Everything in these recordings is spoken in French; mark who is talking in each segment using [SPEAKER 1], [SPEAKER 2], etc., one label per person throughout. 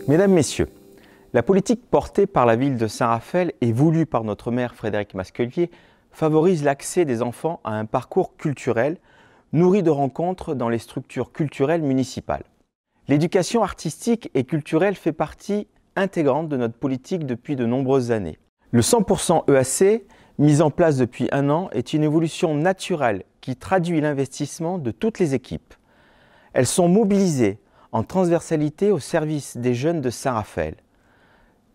[SPEAKER 1] Mesdames, Messieurs, la politique portée par la ville de Saint-Raphaël et voulue par notre maire Frédéric Masquelier favorise l'accès des enfants à un parcours culturel nourri de rencontres dans les structures culturelles municipales. L'éducation artistique et culturelle fait partie intégrante de notre politique depuis de nombreuses années. Le 100% EAC, mis en place depuis 1 an, est une évolution naturelle qui traduit l'investissement de toutes les équipes. Elles sont mobilisées en transversalité au service des jeunes de Saint-Raphaël.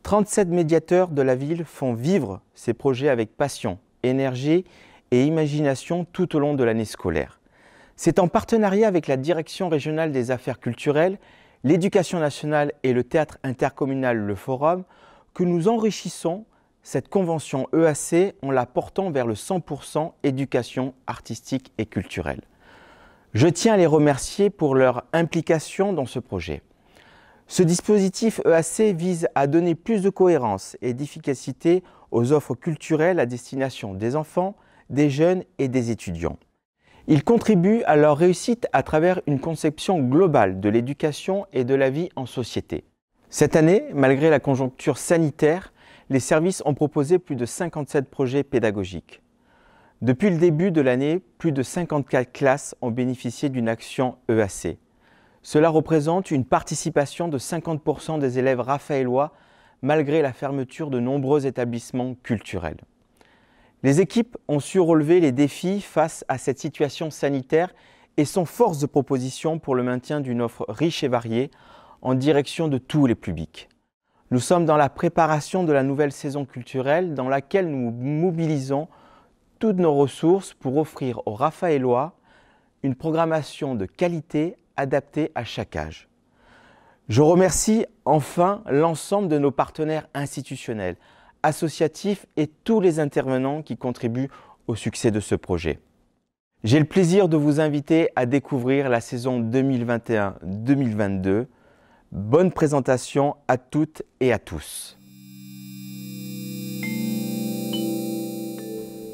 [SPEAKER 1] 37 médiateurs de la ville font vivre ces projets avec passion, énergie et imagination tout au long de l'année scolaire. C'est en partenariat avec la Direction régionale des affaires culturelles, l'Éducation nationale et le théâtre intercommunal Le Forum que nous enrichissons cette convention EAC en la portant vers le 100% éducation artistique et culturelle. Je tiens à les remercier pour leur implication dans ce projet. Ce dispositif EAC vise à donner plus de cohérence et d'efficacité aux offres culturelles à destination des enfants, des jeunes et des étudiants. Il contribue à leur réussite à travers une conception globale de l'éducation et de la vie en société. Cette année, malgré la conjoncture sanitaire, les services ont proposé plus de 57 projets pédagogiques. Depuis le début de l'année, plus de 54 classes ont bénéficié d'une action EAC. Cela représente une participation de 50% des élèves raphaélois malgré la fermeture de nombreux établissements culturels. Les équipes ont su relever les défis face à cette situation sanitaire et sont force de proposition pour le maintien d'une offre riche et variée en direction de tous les publics. Nous sommes dans la préparation de la nouvelle saison culturelle dans laquelle nous mobilisons toutes nos ressources pour offrir aux Raphaélois une programmation de qualité adaptée à chaque âge. Je remercie enfin l'ensemble de nos partenaires institutionnels, associatifs et tous les intervenants qui contribuent au succès de ce projet. J'ai le plaisir de vous inviter à découvrir la saison 2021-2022. Bonne présentation à toutes et à tous.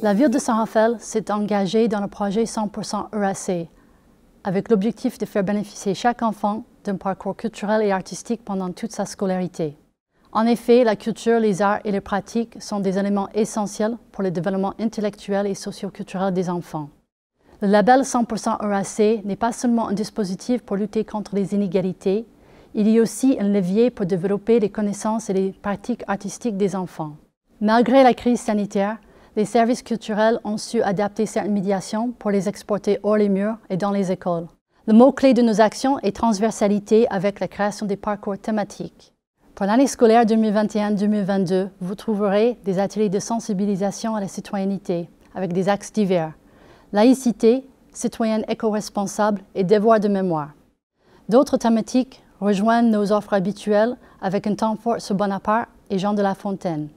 [SPEAKER 2] La ville de Saint-Raphaël s'est engagée dans le projet 100% EAC, avec l'objectif de faire bénéficier chaque enfant d'un parcours culturel et artistique pendant toute sa scolarité. En effet, la culture, les arts et les pratiques sont des éléments essentiels pour le développement intellectuel et socio-culturel des enfants. Le label 100% EAC n'est pas seulement un dispositif pour lutter contre les inégalités, il y a aussi un levier pour développer les connaissances et les pratiques artistiques des enfants. Malgré la crise sanitaire, les services culturels ont su adapter certaines médiations pour les exporter hors les murs et dans les écoles. Le mot-clé de nos actions est transversalité avec la création des parcours thématiques. Pour l'année scolaire 2021-2022, vous trouverez des ateliers de sensibilisation à la citoyenneté avec des axes divers. Laïcité, citoyenne éco-responsable et devoir de mémoire. D'autres thématiques rejoignent nos offres habituelles avec un temps fort sur Bonaparte et Jean de La Fontaine.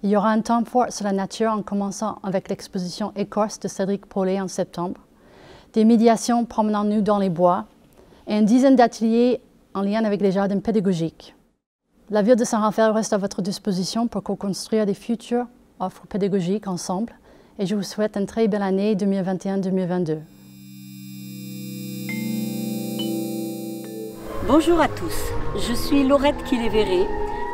[SPEAKER 2] Il y aura un temps fort sur la nature en commençant avec l'exposition Écorce de Cédric Paulet en septembre, des médiations promenant-nous dans les bois et une dizaine d'ateliers en lien avec les jardins pédagogiques. La ville de Saint-Raphaël reste à votre disposition pour co-construire des futures offres pédagogiques ensemble et je vous souhaite une très belle année 2021-2022.
[SPEAKER 3] Bonjour à tous, je suis Laurette Kilévéré,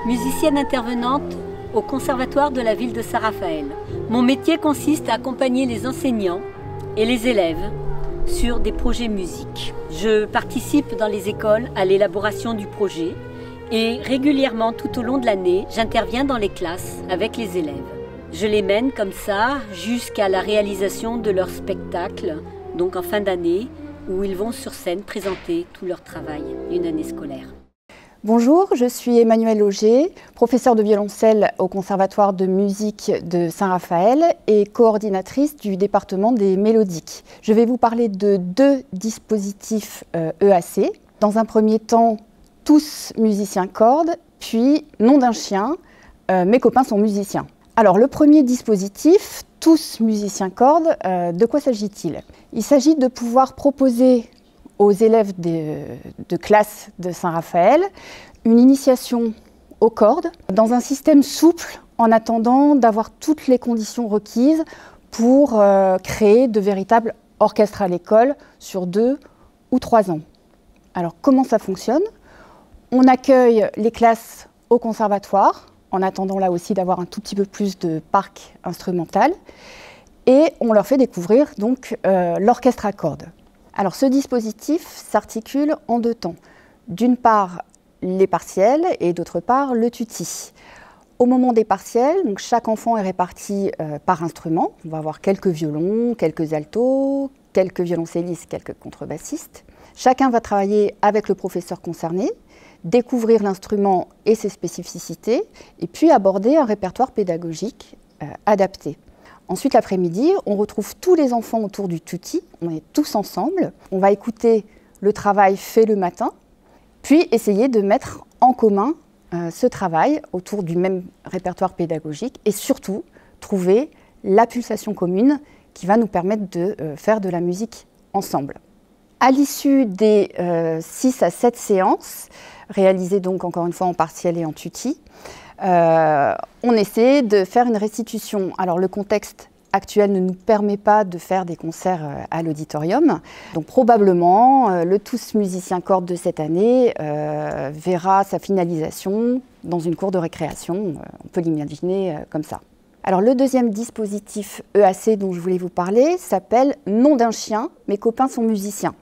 [SPEAKER 3] musicienne intervenante au Conservatoire de la ville de Saint-Raphaël. Mon métier consiste à accompagner les enseignants et les élèves sur des projets musique. Je participe dans les écoles à l'élaboration du projet et régulièrement tout au long de l'année, j'interviens dans les classes avec les élèves. Je les mène comme ça jusqu'à la réalisation de leur spectacle, donc en fin d'année, où ils vont sur scène présenter tout leur travail d'une année scolaire.
[SPEAKER 4] Bonjour, je suis Emmanuelle Auger, professeure de violoncelle au Conservatoire de musique de Saint-Raphaël et coordinatrice du département des mélodiques. Je vais vous parler de 2 dispositifs EAC. Dans un premier temps, tous musiciens cordes, puis Nom d'un chien, mes copains sont musiciens. Alors le premier dispositif, tous musiciens cordes, de quoi s'agit-il? Il s'agit de pouvoir proposer aux élèves de classe de Saint-Raphaël une initiation aux cordes dans un système souple en attendant d'avoir toutes les conditions requises pour créer de véritables orchestres à l'école sur 2 ou 3 ans. Alors comment ça fonctionne? On accueille les classes au conservatoire, en attendant là aussi d'avoir un tout petit peu plus de parc instrumental. Et on leur fait découvrir donc l'orchestre à cordes. Alors ce dispositif s'articule en 2 temps. D'une part, les partiels et d'autre part, le tutti. Au moment des partiels, donc chaque enfant est réparti par instrument. On va avoir quelques violons, quelques altos, quelques violoncellistes, quelques contrebassistes. Chacun va travailler avec le professeur concerné, découvrir l'instrument et ses spécificités, et puis aborder un répertoire pédagogique adapté. Ensuite, l'après-midi, on retrouve tous les enfants autour du tutti, on est tous ensemble, on va écouter le travail fait le matin, puis essayer de mettre en commun ce travail autour du même répertoire pédagogique et surtout trouver la pulsation commune qui va nous permettre de faire de la musique ensemble. À l'issue des 6 à 7 séances, réalisées donc encore une fois en partiel et en tutti, on essaie de faire une restitution. Alors le contexte actuel ne nous permet pas de faire des concerts à l'auditorium. Donc probablement, le Tous musiciens cordes de cette année verra sa finalisation dans une cour de récréation. On peut l'imaginer comme ça. Alors le deuxième dispositif EAC dont je voulais vous parler s'appelle « Nom d'un chien, mes copains sont musiciens ».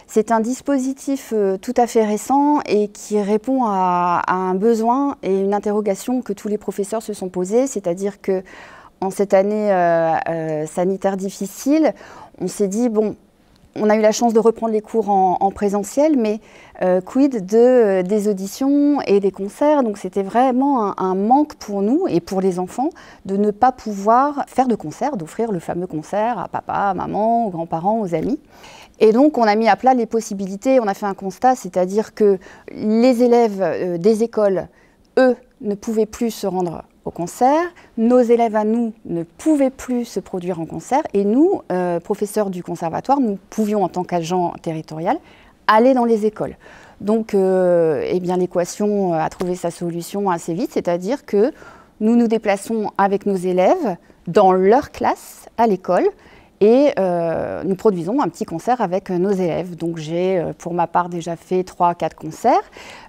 [SPEAKER 4] C'est un dispositif tout à fait récent et qui répond à un besoin et une interrogation que tous les professeurs se sont posés, c'est-à-dire que en cette année sanitaire difficile, on s'est dit, bon, on a eu la chance de reprendre les cours en présentiel, mais quid des auditions et des concerts. Donc c'était vraiment un manque pour nous et pour les enfants de ne pas pouvoir faire de concert, d'offrir le fameux concert à papa, à maman, aux grands-parents, aux amis. Et donc on a mis à plat les possibilités, on a fait un constat, c'est-à-dire que les élèves des écoles, eux, ne pouvaient plus se rendre au concert, nos élèves à nous ne pouvaient plus se produire en concert, et nous, professeurs du conservatoire, nous pouvions en tant qu'agents territorial aller dans les écoles. Donc eh bien, l'équation a trouvé sa solution assez vite, c'est-à-dire que nous nous déplaçons avec nos élèves dans leur classe à l'école, et nous produisons un petit concert avec nos élèves. Donc j'ai pour ma part déjà fait 3-4 concerts,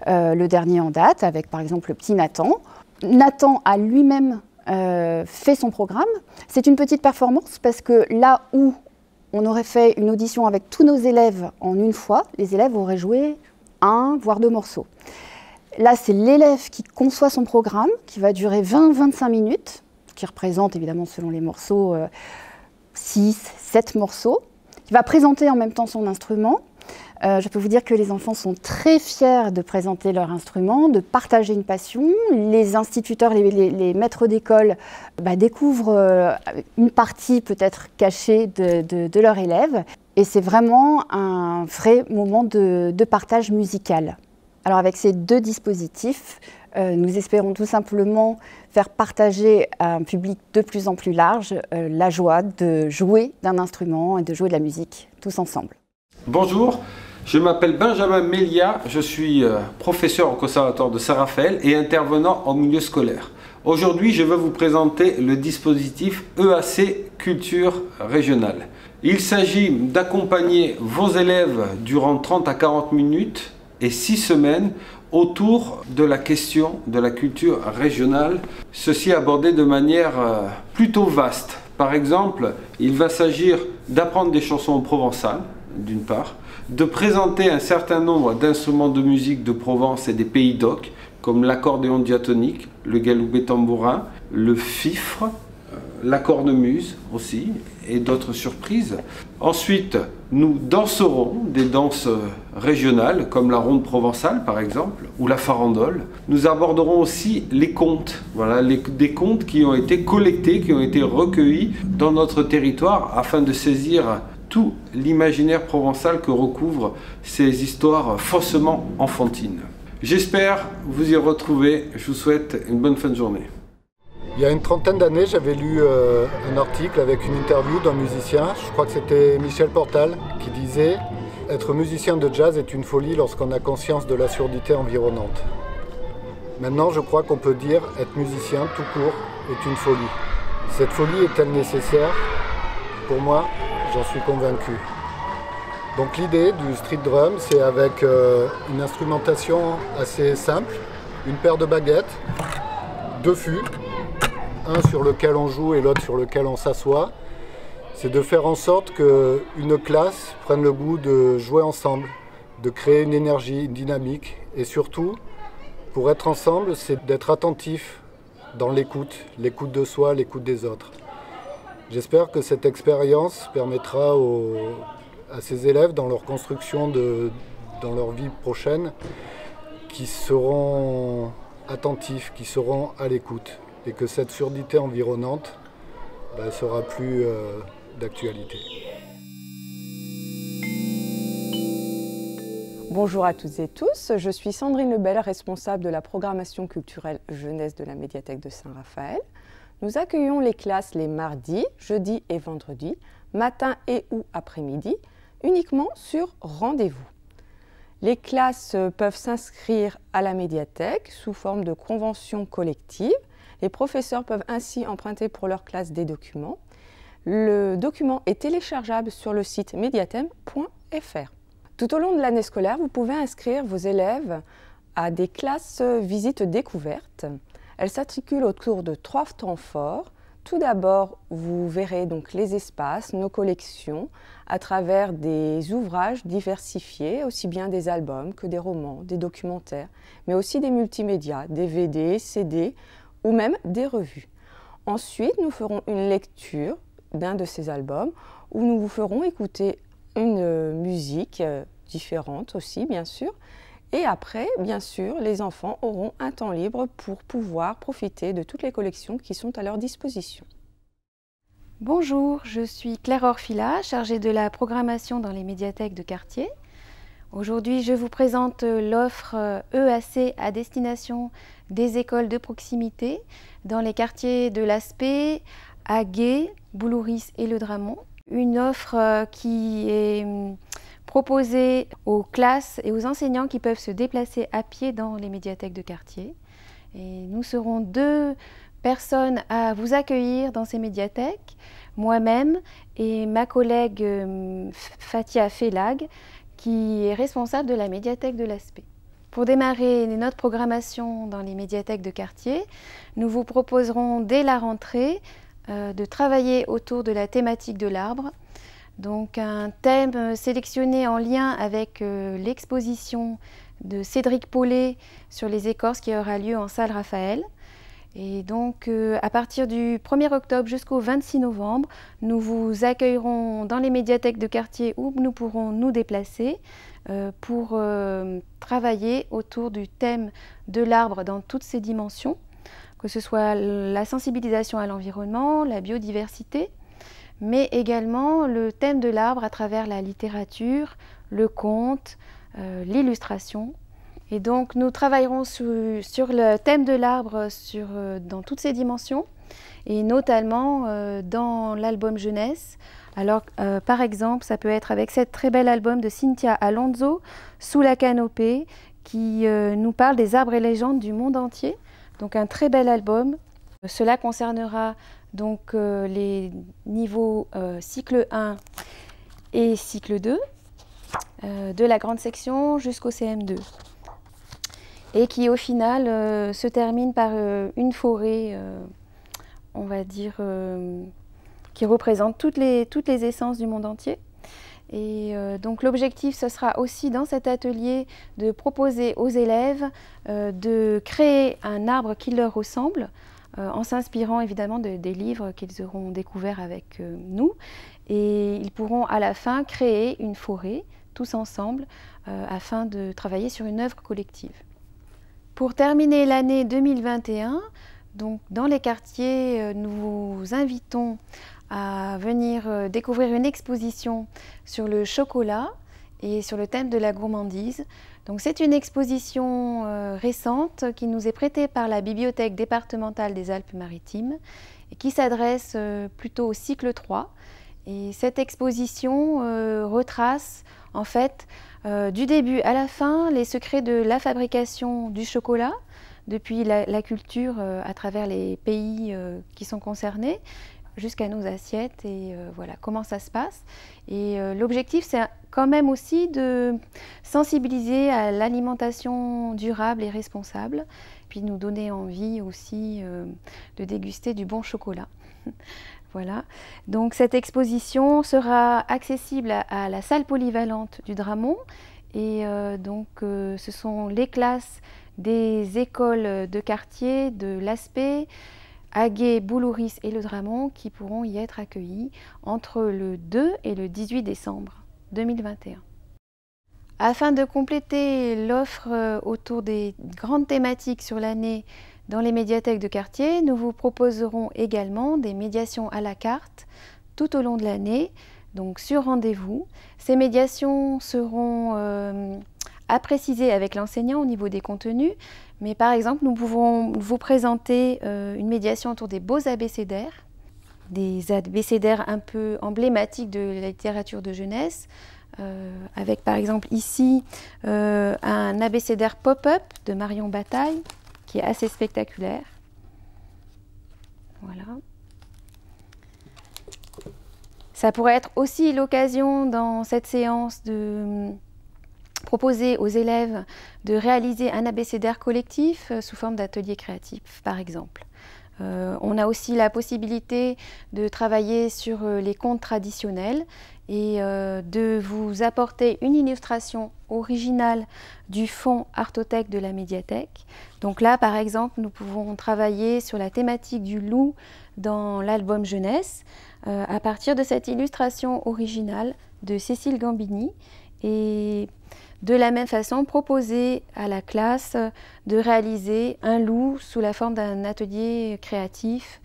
[SPEAKER 4] le dernier en date avec par exemple le petit Nathan. Nathan a lui-même fait son programme. C'est une petite performance parce que là où on aurait fait une audition avec tous nos élèves en une fois, les élèves auraient joué 1 voire 2 morceaux. Là c'est l'élève qui conçoit son programme qui va durer 20-25 minutes, qui représente évidemment selon les morceaux 6-7 morceaux. Il va présenter en même temps son instrument. Je peux vous dire que les enfants sont très fiers de présenter leur instrument, de partager une passion. Les instituteurs, les maîtres d'école découvrent une partie peut-être cachée de leur élève. Et c'est vraiment un vrai moment de partage musical. Alors avec ces 2 dispositifs, nous espérons tout simplement faire partager à un public de plus en plus large la joie de jouer d'un instrument et de jouer de la musique tous ensemble.
[SPEAKER 5] Bonjour, je m'appelle Benjamin Melia, je suis professeur au Conservatoire de Saint-Raphaël et intervenant en milieu scolaire. Aujourd'hui, je veux vous présenter le dispositif EAC Culture Régionale. Il s'agit d'accompagner vos élèves durant 30 à 40 minutes et 6 semaines autour de la question de la culture régionale, ceci abordé de manière plutôt vaste. Par exemple, il va s'agir d'apprendre des chansons provençales, d'une part, de présenter un certain nombre d'instruments de musique de Provence et des pays d'Oc, comme l'accordéon diatonique, le galoubet tambourin, le fifre, la cornemuse aussi, et d'autres surprises. Ensuite, nous danserons des danses régionales, comme la ronde provençale par exemple, ou la farandole. Nous aborderons aussi les contes, voilà, des contes qui ont été collectés, qui ont été recueillis dans notre territoire, afin de saisir tout l'imaginaire provençal que recouvrent ces histoires faussement enfantines. J'espère vous y retrouver, je vous souhaite une bonne fin de journée.
[SPEAKER 6] Il y a une trentaine d'années, j'avais lu un article avec une interview d'un musicien, je crois que c'était Michel Portal, qui disait « Être musicien de jazz est une folie lorsqu'on a conscience de la surdité environnante ». Maintenant, je crois qu'on peut dire « Être musicien, tout court, est une folie ». Cette folie est-elle nécessaire? Pour moi, j'en suis convaincu. Donc l'idée du street drum, c'est avec une instrumentation assez simple, une paire de baguettes, 2 fûts, un sur lequel on joue et l'autre sur lequel on s'assoit. C'est de faire en sorte qu'une classe prenne le goût de jouer ensemble, de créer une énergie, une dynamique. Et surtout, pour être ensemble, c'est d'être attentif dans l'écoute de soi, l'écoute des autres. J'espère que cette expérience permettra à ces élèves, dans leur construction, dans leur vie prochaine, qui seront attentifs, qui seront à l'écoute, et que cette surdité environnante sera plus d'actualité.
[SPEAKER 7] Bonjour à toutes et tous, je suis Sandrine Lebel, responsable de la programmation culturelle jeunesse de la médiathèque de Saint-Raphaël. Nous accueillons les classes les mardis, jeudis et vendredis, matin et ou après-midi, uniquement sur rendez-vous. Les classes peuvent s'inscrire à la médiathèque sous forme de convention collective. Les professeurs peuvent ainsi emprunter pour leur classe des documents. Le document est téléchargeable sur le site mediathème.fr. Tout au long de l'année scolaire, vous pouvez inscrire vos élèves à des classes visites découvertes. Elles s'articulent autour de 3 temps forts. Tout d'abord, vous verrez donc les espaces, nos collections, à travers des ouvrages diversifiés, aussi bien des albums que des romans, des documentaires, mais aussi des multimédias, DVD, CD ou même des revues. Ensuite, nous ferons une lecture d'un de ces albums où nous vous ferons écouter une musique différente aussi, bien sûr. Et après, bien sûr, les enfants auront un temps libre pour pouvoir profiter de toutes les collections qui sont à leur disposition.
[SPEAKER 8] Bonjour, je suis Claire Orfila, chargée de la programmation dans les médiathèques de quartier. Aujourd'hui, je vous présente l'offre EAC à destination des écoles de proximité dans les quartiers de l'Aspet, Aguet, Boulouris et Le Dramont. Une offre qui est proposée aux classes et aux enseignants qui peuvent se déplacer à pied dans les médiathèques de quartier. Et nous serons 2 personnes à vous accueillir dans ces médiathèques, moi-même et ma collègue Fatia Felag, qui est responsable de la médiathèque de l'Aspet. Pour démarrer notre programmation dans les médiathèques de quartier, nous vous proposerons dès la rentrée de travailler autour de la thématique de l'arbre. Donc un thème sélectionné en lien avec l'exposition de Cédric Paulet sur les écorces qui aura lieu en salle Raphaël. Et donc à partir du 1er octobre jusqu'au 26 novembre, nous vous accueillerons dans les médiathèques de quartier où nous pourrons nous déplacer pour travailler autour du thème de l'arbre dans toutes ses dimensions, que ce soit la sensibilisation à l'environnement, la biodiversité, mais également le thème de l'arbre à travers la littérature, le conte, l'illustration. Et donc nous travaillerons sur le thème de l'arbre dans toutes ses dimensions, et notamment dans l'album jeunesse. Alors par exemple, ça peut être avec cette très bel album de Cynthia Alonso, Sous la canopée, qui nous parle des arbres et légendes du monde entier. Donc un très bel album. Cela concernera donc les niveaux cycle 1 et cycle 2, de la grande section jusqu'au CM2. Et qui au final se termine par une forêt, on va dire, qui représente toutes les essences du monde entier. Et donc l'objectif, ce sera aussi dans cet atelier de proposer aux élèves de créer un arbre qui leur ressemble, en s'inspirant évidemment des livres qu'ils auront découverts avec nous. Et ils pourront à la fin créer une forêt, tous ensemble, afin de travailler sur une œuvre collective. Pour terminer l'année 2021, donc dans les quartiers, nous vous invitons à venir découvrir une exposition sur le chocolat et sur le thème de la gourmandise. Donc c'est une exposition récente qui nous est prêtée par la Bibliothèque départementale des Alpes-Maritimes et qui s'adresse plutôt au cycle 3. Et cette exposition retrace en fait du début à la fin les secrets de la fabrication du chocolat, depuis la culture à travers les pays qui sont concernés, jusqu'à nos assiettes et voilà comment ça se passe. Et l'objectif, c'est quand même aussi de sensibiliser à l'alimentation durable et responsable, puis nous donner envie aussi de déguster du bon chocolat. Voilà. Donc cette exposition sera accessible à la salle polyvalente du Dramont et ce sont les classes des écoles de quartier de l'Aspet, Aguet, Boulouris et le Dramont qui pourront y être accueillis entre le 2 et le 18 décembre 2021. Afin de compléter l'offre autour des grandes thématiques sur l'année dans les médiathèques de quartier, nous vous proposerons également des médiations à la carte tout au long de l'année, donc sur rendez-vous. Ces médiations seront à préciser avec l'enseignant au niveau des contenus, mais par exemple nous pouvons vous présenter une médiation autour des beaux abécédaires, des abécédaires un peu emblématiques de la littérature de jeunesse, avec par exemple ici un abécédaire pop-up de Marion Bataille qui est assez spectaculaire. Voilà. Ça pourrait être aussi l'occasion dans cette séance de proposer aux élèves de réaliser un abécédaire collectif sous forme d'atelier créatif, par exemple. On a aussi la possibilité de travailler sur les contes traditionnels et de vous apporter une illustration originale du fonds Artothèque de la médiathèque. Donc là, par exemple, nous pouvons travailler sur la thématique du loup dans l'album jeunesse à partir de cette illustration originale de Cécile Gambini et de la même façon proposer à la classe de réaliser un loup sous la forme d'un atelier créatif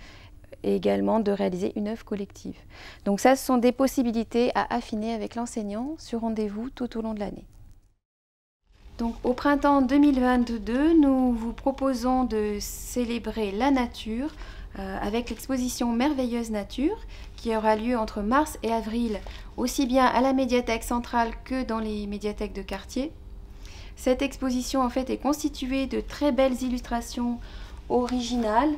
[SPEAKER 8] et également de réaliser une œuvre collective. Donc ça, ce sont des possibilités à affiner avec l'enseignant sur rendez-vous tout au long de l'année. Donc au printemps 2022, nous vous proposons de célébrer la nature avec l'exposition Merveilleuse Nature qui aura lieu entre mars et avril, aussi bien à la médiathèque centrale que dans les médiathèques de quartier. Cette exposition en fait est constituée de très belles illustrations originales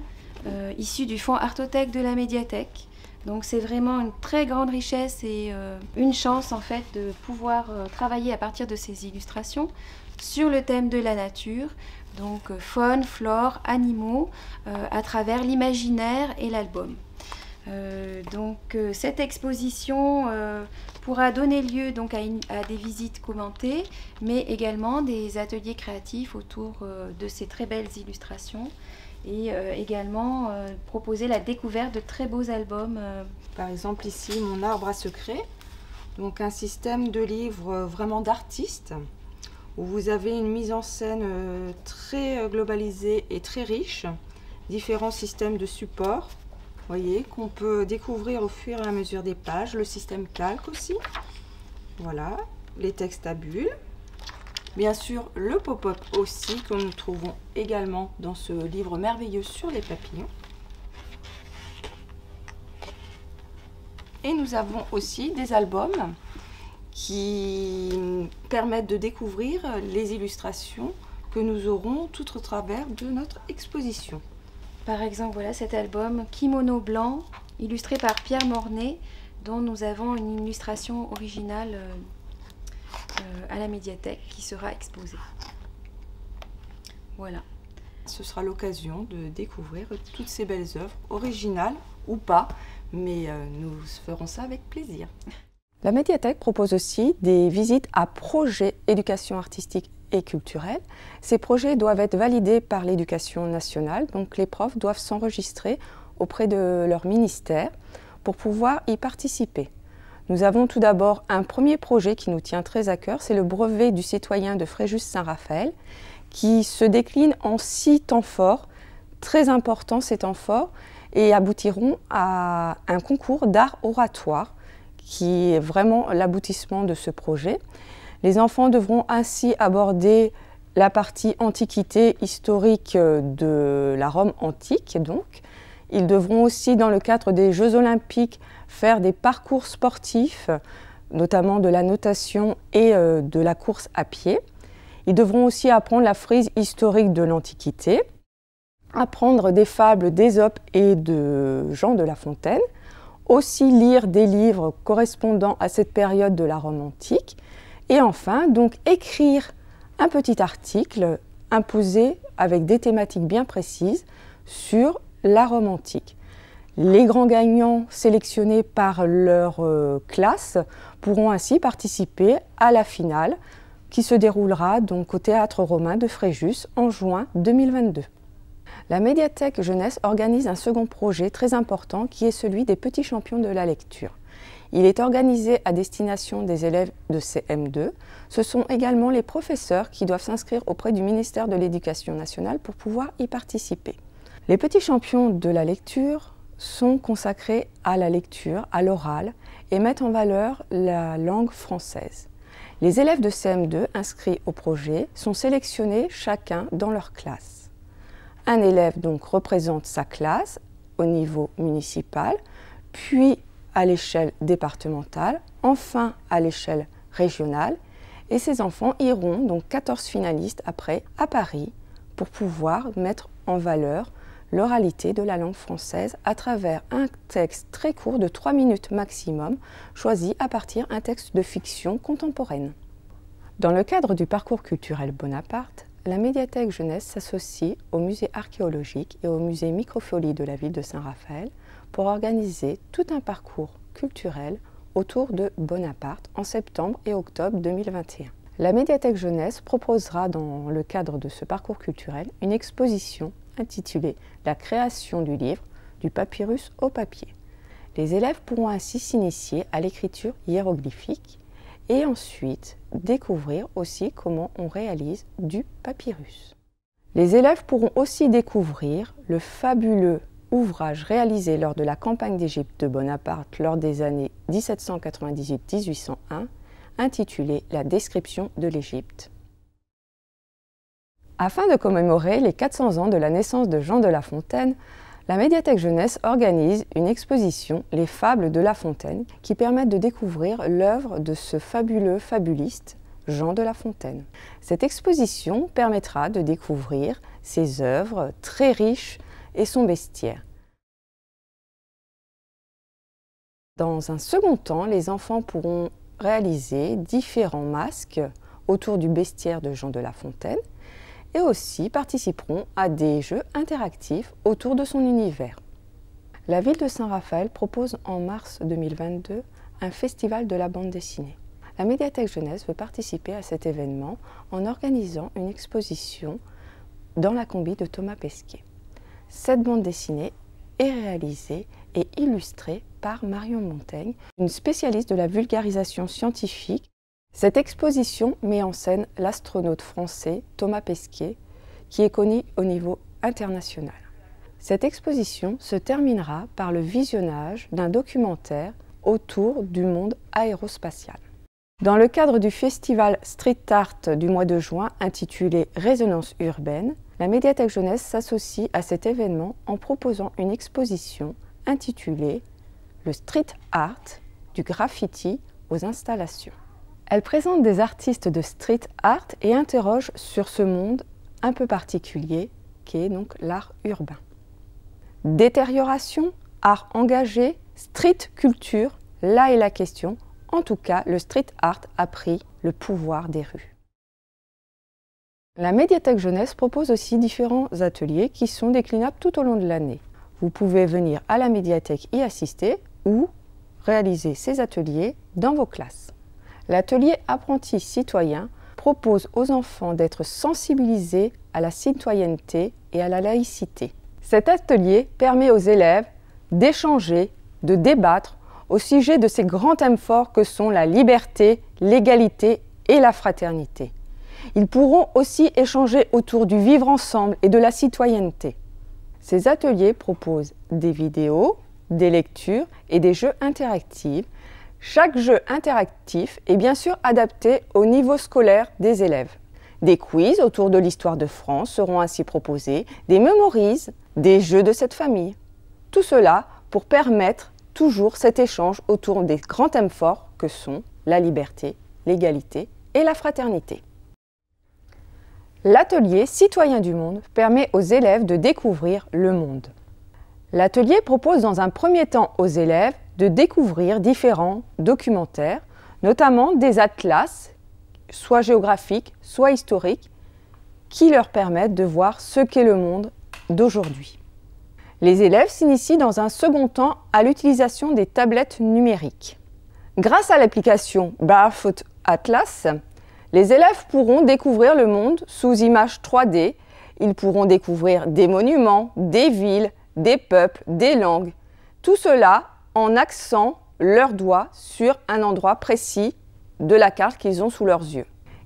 [SPEAKER 8] issues du fonds Artothèque de la médiathèque. Donc c'est vraiment une très grande richesse et une chance en fait de pouvoir travailler à partir de ces illustrations sur le thème de la nature, donc faune, flore, animaux, à travers l'imaginaire et l'album. Cette exposition pourra donner lieu donc à des visites commentées, mais également des ateliers créatifs autour de ces très belles illustrations et également proposer la découverte de très beaux albums.
[SPEAKER 9] Par exemple ici, Mon arbre à secret, donc un système de livres vraiment d'artistes, où vous avez une mise en scène très globalisée et très riche, différents systèmes de support, voyez, qu'on peut découvrir au fur et à mesure des pages, le système calque aussi, voilà, les textes à bulles, bien sûr le pop-up aussi que nous trouvons également dans ce livre merveilleux sur les papillons. Et nous avons aussi des albums qui permettent de découvrir les illustrations que nous aurons tout au travers de notre exposition.
[SPEAKER 8] Par exemple, voilà cet album Kimono blanc, illustré par Pierre Mornay, dont nous avons une illustration originale à la médiathèque qui sera exposée. Voilà.
[SPEAKER 9] Ce sera l'occasion de découvrir toutes ces belles œuvres, originales ou pas, mais nous ferons ça avec plaisir.
[SPEAKER 7] La médiathèque propose aussi des visites à projets éducation artistique et culturelle. Ces projets doivent être validés par l'éducation nationale, donc les profs doivent s'enregistrer auprès de leur ministère pour pouvoir y participer. Nous avons tout d'abord un premier projet qui nous tient très à cœur, c'est le brevet du citoyen de Fréjus-Saint-Raphaël, qui se décline en 6 temps forts, très importants ces temps forts, et aboutiront à un concours d'art oratoire, qui est vraiment l'aboutissement de ce projet. Les enfants devront ainsi aborder la partie antiquité historique de la Rome antique. Donc. Ils devront aussi, dans le cadre des Jeux olympiques, faire des parcours sportifs, notamment de la natation et de la course à pied. Ils devront aussi apprendre la frise historique de l'Antiquité, apprendre des fables d'Ésope et de Jean de La Fontaine, aussi lire des livres correspondant à cette période de la Rome antique. Et enfin, donc écrire un petit article imposé avec des thématiques bien précises sur la Rome antique. Les grands gagnants sélectionnés par leur classe pourront ainsi participer à la finale qui se déroulera donc au Théâtre romain de Fréjus en juin 2022. La médiathèque jeunesse organise un second projet très important qui est celui des petits champions de la lecture. Il est organisé à destination des élèves de CM2. Ce sont également les professeurs qui doivent s'inscrire auprès du ministère de l'Éducation nationale pour pouvoir y participer. Les petits champions de la lecture sont consacrés à la lecture, à l'oral et mettent en valeur la langue française. Les élèves de CM2 inscrits au projet sont sélectionnés chacun dans leur classe. Un élève donc représente sa classe au niveau municipal, puis à l'échelle départementale, enfin à l'échelle régionale, et ces enfants iront, donc 14 finalistes après, à Paris pour pouvoir mettre en valeur l'oralité de la langue française à travers un texte très court de 3 minutes maximum, choisi à partir d'un texte de fiction contemporaine. Dans le cadre du parcours culturel Bonaparte, la médiathèque jeunesse s'associe au musée archéologique et au musée Microfolie de la ville de Saint-Raphaël pour organiser tout un parcours culturel autour de Bonaparte en septembre et octobre 2021. La médiathèque jeunesse proposera dans le cadre de ce parcours culturel une exposition intitulée « La création du livre, du papyrus au papier ». Les élèves pourront ainsi s'initier à l'écriture hiéroglyphique et ensuite découvrir aussi comment on réalise du papyrus. Les élèves pourront aussi découvrir le fabuleux ouvrage réalisé lors de la campagne d'Égypte de Bonaparte lors des années 1798-1801, intitulé « La description de l'Égypte ». Afin de commémorer les 400 ans de la naissance de Jean de La Fontaine, la médiathèque jeunesse organise une exposition « Les fables de La Fontaine » qui permettent de découvrir l'œuvre de ce fabuleux fabuliste Jean de La Fontaine. Cette exposition permettra de découvrir ses œuvres très riches et son bestiaire. Dans un second temps, les enfants pourront réaliser différents masques autour du bestiaire de Jean de La Fontaine et aussi participeront à des jeux interactifs autour de son univers. La ville de Saint-Raphaël propose en mars 2022 un festival de la bande dessinée. La médiathèque jeunesse veut participer à cet événement en organisant une exposition dans la combi de Thomas Pesquet. Cette bande dessinée est réalisée et illustrée par Marion Montaigne, une spécialiste de la vulgarisation scientifique. Cette exposition met en scène l'astronaute français Thomas Pesquet, qui est connu au niveau international. Cette exposition se terminera par le visionnage d'un documentaire autour du monde aérospatial. Dans le cadre du festival Street Art du mois de juin intitulé Résonance urbaine, la médiathèque jeunesse s'associe à cet événement en proposant une exposition intitulée Le Street Art, du graffiti aux installations. Elle présente des artistes de street art et interroge sur ce monde un peu particulier qu'est donc l'art urbain. Détérioration, art engagé, street culture, là est la question. En tout cas, le street art a pris le pouvoir des rues. La médiathèque jeunesse propose aussi différents ateliers qui sont déclinables tout au long de l'année. Vous pouvez venir à la médiathèque y assister ou réaliser ces ateliers dans vos classes. L'atelier apprenti citoyen propose aux enfants d'être sensibilisés à la citoyenneté et à la laïcité. Cet atelier permet aux élèves d'échanger, de débattre au sujet de ces grands thèmes forts que sont la liberté, l'égalité et la fraternité. Ils pourront aussi échanger autour du vivre ensemble et de la citoyenneté. Ces ateliers proposent des vidéos, des lectures et des jeux interactifs. Chaque jeu interactif est bien sûr adapté au niveau scolaire des élèves. Des quiz autour de l'histoire de France seront ainsi proposés, des mémorises, des jeux de cette famille. Tout cela pour permettre toujours cet échange autour des grands thèmes forts que sont la liberté, l'égalité et la fraternité. L'atelier Citoyens du monde permet aux élèves de découvrir le monde. L'atelier propose dans un premier temps aux élèves de découvrir différents documentaires, notamment des atlas, soit géographiques, soit historiques, qui leur permettent de voir ce qu'est le monde d'aujourd'hui. Les élèves s'initient dans un second temps à l'utilisation des tablettes numériques. Grâce à l'application Barefoot Atlas, les élèves pourront découvrir le monde sous images 3D. Ils pourront découvrir des monuments, des villes, des peuples, des langues. Tout cela en axant leurs doigts sur un endroit précis de la carte qu'ils ont sous leurs yeux.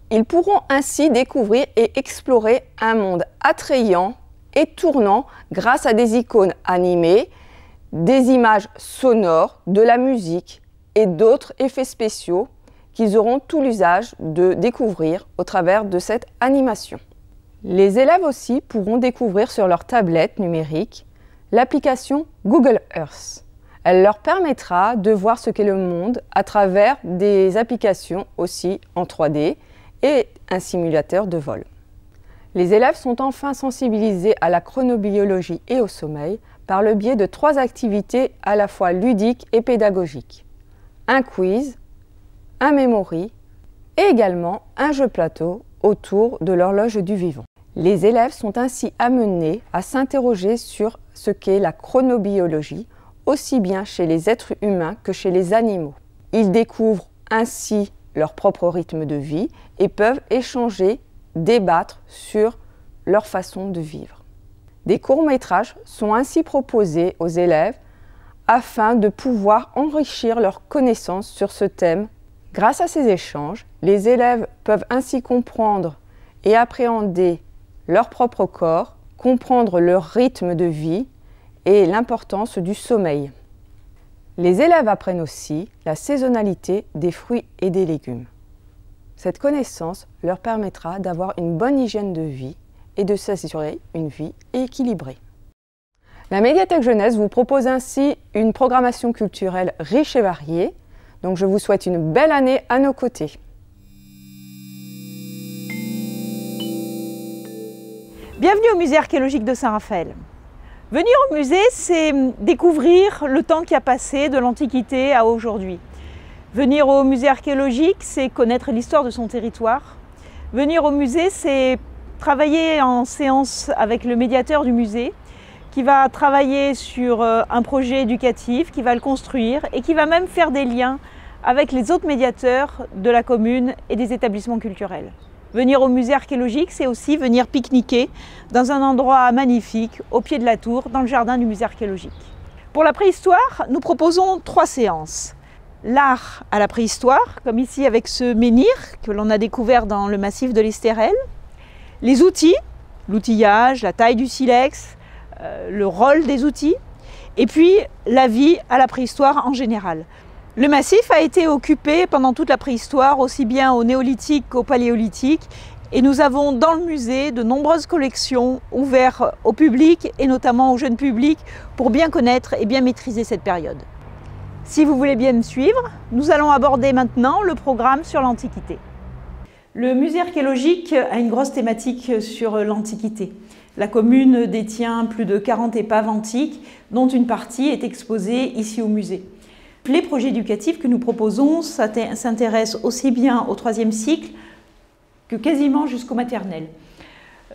[SPEAKER 7] Ils pourront ainsi découvrir et explorer un monde attrayant et tournant grâce à des icônes animées, des images sonores, de la musique et d'autres effets spéciaux qu'ils auront tout l'usage de découvrir au travers de cette animation. Les élèves aussi pourront découvrir sur leur tablette numérique l'application Google Earth. Elle leur permettra de voir ce qu'est le monde à travers des applications aussi en 3D et un simulateur de vol. Les élèves sont enfin sensibilisés à la chronobiologie et au sommeil par le biais de 3 activités à la fois ludiques et pédagogiques. Un quiz, un memory et également un jeu plateau autour de l'horloge du vivant. Les élèves sont ainsi amenés à s'interroger sur ce qu'est la chronobiologie, aussi bien chez les êtres humains que chez les animaux. Ils découvrent ainsi leur propre rythme de vie et peuvent échanger, débattre sur leur façon de vivre. Des courts-métrages sont ainsi proposés aux élèves afin de pouvoir enrichir leurs connaissances sur ce thème. Grâce à ces échanges, les élèves peuvent ainsi comprendre et appréhender leur propre corps, comprendre leur rythme de vie et l'importance du sommeil. Les élèves apprennent aussi la saisonnalité des fruits et des légumes. Cette connaissance leur permettra d'avoir une bonne hygiène de vie et de s'assurer une vie équilibrée. La médiathèque jeunesse vous propose ainsi une programmation culturelle riche et variée. Donc je vous souhaite une belle année à nos côtés.
[SPEAKER 10] Bienvenue au musée archéologique de Saint-Raphaël. Venir au musée, c'est découvrir le temps qui a passé de l'Antiquité à aujourd'hui. Venir au musée archéologique, c'est connaître l'histoire de son territoire. Venir au musée, c'est travailler en séance avec le médiateur du musée, qui va travailler sur un projet éducatif, qui va le construire et qui va même faire des liens avec les autres médiateurs de la commune et des établissements culturels. Venir au musée archéologique, c'est aussi venir pique-niquer dans un endroit magnifique, au pied de la tour, dans le jardin du musée archéologique. Pour la préhistoire, nous proposons 3 séances. L'art à la préhistoire, comme ici avec ce menhir que l'on a découvert dans le massif de l'Estérel. Les outils, l'outillage, la taille du silex, le rôle des outils. Et puis la vie à la préhistoire en général. Le massif a été occupé pendant toute la préhistoire, aussi bien au néolithique qu'au paléolithique. Et nous avons dans le musée de nombreuses collections ouvertes au public et notamment au jeune public pour bien connaître et bien maîtriser cette période. Si vous voulez bien me suivre, nous allons aborder maintenant le programme sur l'Antiquité. Le musée archéologique a une grosse thématique sur l'Antiquité. La commune détient plus de 40 épaves antiques, dont une partie est exposée ici au musée. Les projets éducatifs que nous proposons s'intéressent aussi bien au 3e cycle que quasiment jusqu'au maternel.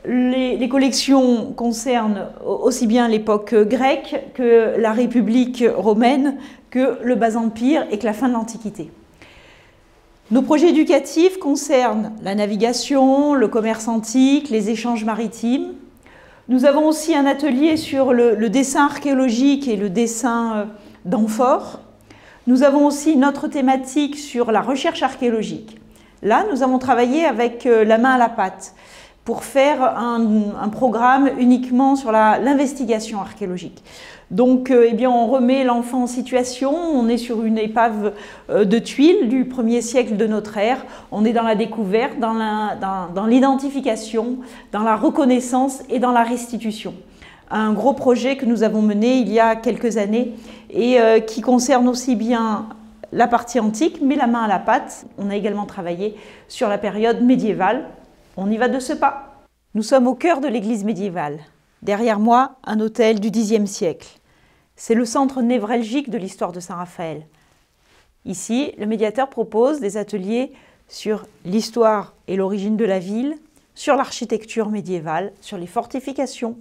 [SPEAKER 10] Les collections concernent aussi bien l'époque grecque que la République romaine, que le Bas-Empire et que la fin de l'Antiquité. Nos projets éducatifs concernent la navigation, le commerce antique, les échanges maritimes. Nous avons aussi un atelier sur le dessin archéologique et le dessin d'amphores. Nous avons aussi notre thématique sur la recherche archéologique. Là, nous avons travaillé avec la main à la pâte pour faire un programme uniquement sur l'investigation archéologique. Donc, on remet l'enfant en situation, on est sur une épave de tuiles du 1er siècle de notre ère, on est dans la découverte, dans l'identification, dans la reconnaissance et dans la restitution. Un gros projet que nous avons mené il y a quelques années et qui concerne aussi bien la partie antique, mais la main à la pâte. On a également travaillé sur la période médiévale. On y va de ce pas. Nous sommes au cœur de l'église médiévale. Derrière moi, un autel du Xe siècle. C'est le centre névralgique de l'histoire de Saint-Raphaël. Ici, le médiateur propose des ateliers sur l'histoire et l'origine de la ville, sur l'architecture médiévale, sur les fortifications,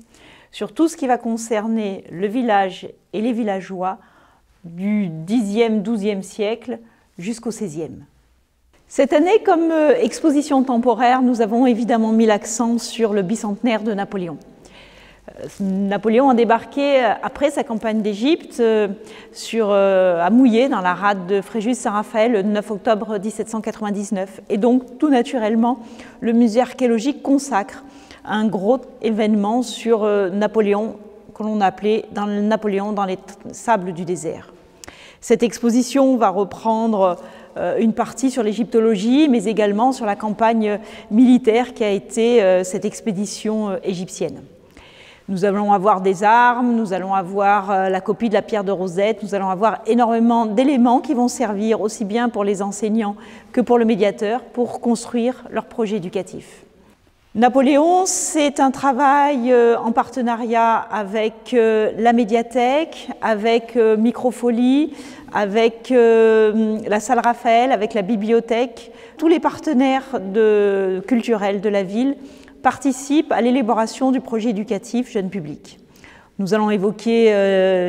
[SPEAKER 10] sur tout ce qui va concerner le village et les villageois du Xe, XIIe siècle jusqu'au XVIe. Cette année, comme exposition temporaire, nous avons évidemment mis l'accent sur le bicentenaire de Napoléon. Napoléon a débarqué après sa campagne d'Égypte à Mouillé, dans la rade de Fréjus-Saint-Raphaël, le 9 octobre 1799. Et donc, tout naturellement, le musée archéologique consacre un gros événement sur Napoléon, que l'on a appelé Napoléon dans les sables du désert. Cette exposition va reprendre une partie sur l'égyptologie, mais également sur la campagne militaire qui a été cette expédition égyptienne. Nous allons avoir des armes, nous allons avoir la copie de la pierre de Rosette, nous allons avoir énormément d'éléments qui vont servir aussi bien pour les enseignants que pour le médiateur pour construire leur projet éducatif. Napoléon, c'est un travail en partenariat avec la médiathèque, avec Microfolie, avec la salle Raphaël, avec la bibliothèque. Tous les partenaires culturels de la ville participent à l'élaboration du projet éducatif jeune public. Nous allons évoquer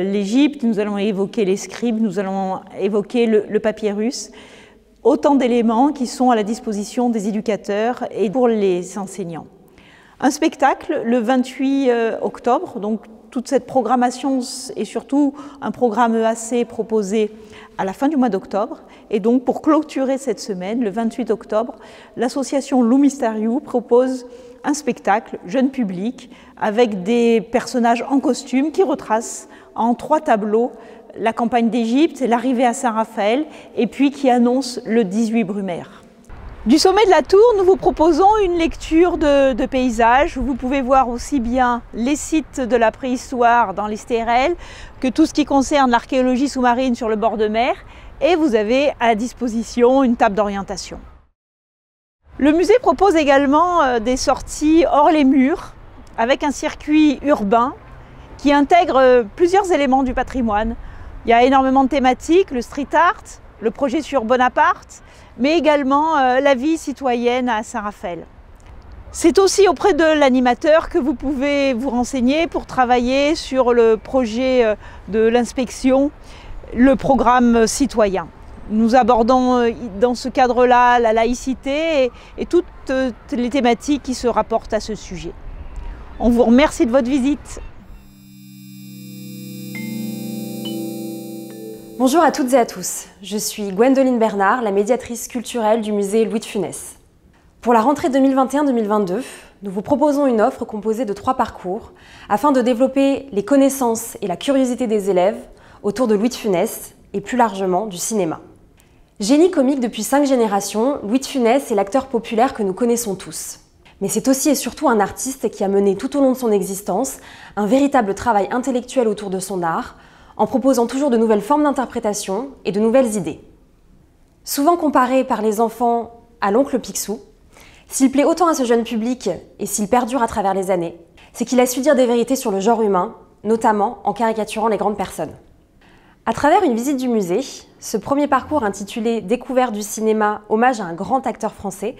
[SPEAKER 10] l'Égypte, nous allons évoquer les scribes, nous allons évoquer le papyrus. Autant d'éléments qui sont à la disposition des éducateurs et pour les enseignants. Un spectacle le 28 octobre, donc toute cette programmation est surtout un programme EAC proposé à la fin du mois d'octobre. Et donc pour clôturer cette semaine, le 28 octobre, l'association Lumistériu propose un spectacle jeune public avec des personnages en costume qui retracent en 3 tableaux la campagne d'Égypte, l'arrivée à Saint-Raphaël et puis qui annonce le 18 Brumaire. Du sommet de la tour, nous vous proposons une lecture de paysages où vous pouvez voir aussi bien les sites de la préhistoire dans les stérelles que tout ce qui concerne l'archéologie sous-marine sur le bord de mer et vous avez à la disposition une table d'orientation. Le musée propose également des sorties hors les murs avec un circuit urbain qui intègre plusieurs éléments du patrimoine. Il y a énormément de thématiques, le street art, le projet sur Bonaparte, mais également la vie citoyenne à Saint-Raphaël. C'est aussi auprès de l'animateur que vous pouvez vous renseigner pour travailler sur le projet de l'inspection, le programme citoyen. Nous abordons dans ce cadre-là la laïcité et toutes les thématiques qui se rapportent à ce sujet. On vous remercie de votre visite.
[SPEAKER 11] Bonjour à toutes et à tous, je suis Gwendoline Bernard, la médiatrice culturelle du musée Louis de Funès. Pour la rentrée 2021-2022, nous vous proposons une offre composée de 3 parcours afin de développer les connaissances et la curiosité des élèves autour de Louis de Funès et plus largement du cinéma. Génie comique depuis 5 générations, Louis de Funès est l'acteur populaire que nous connaissons tous. Mais c'est aussi et surtout un artiste qui a mené tout au long de son existence un véritable travail intellectuel autour de son art, en proposant toujours de nouvelles formes d'interprétation et de nouvelles idées. Souvent comparé par les enfants à l'oncle Picsou, s'il plaît autant à ce jeune public et s'il perdure à travers les années, c'est qu'il a su dire des vérités sur le genre humain, notamment en caricaturant les grandes personnes. À travers une visite du musée, ce premier parcours intitulé « Découverte du cinéma, hommage à un grand acteur français »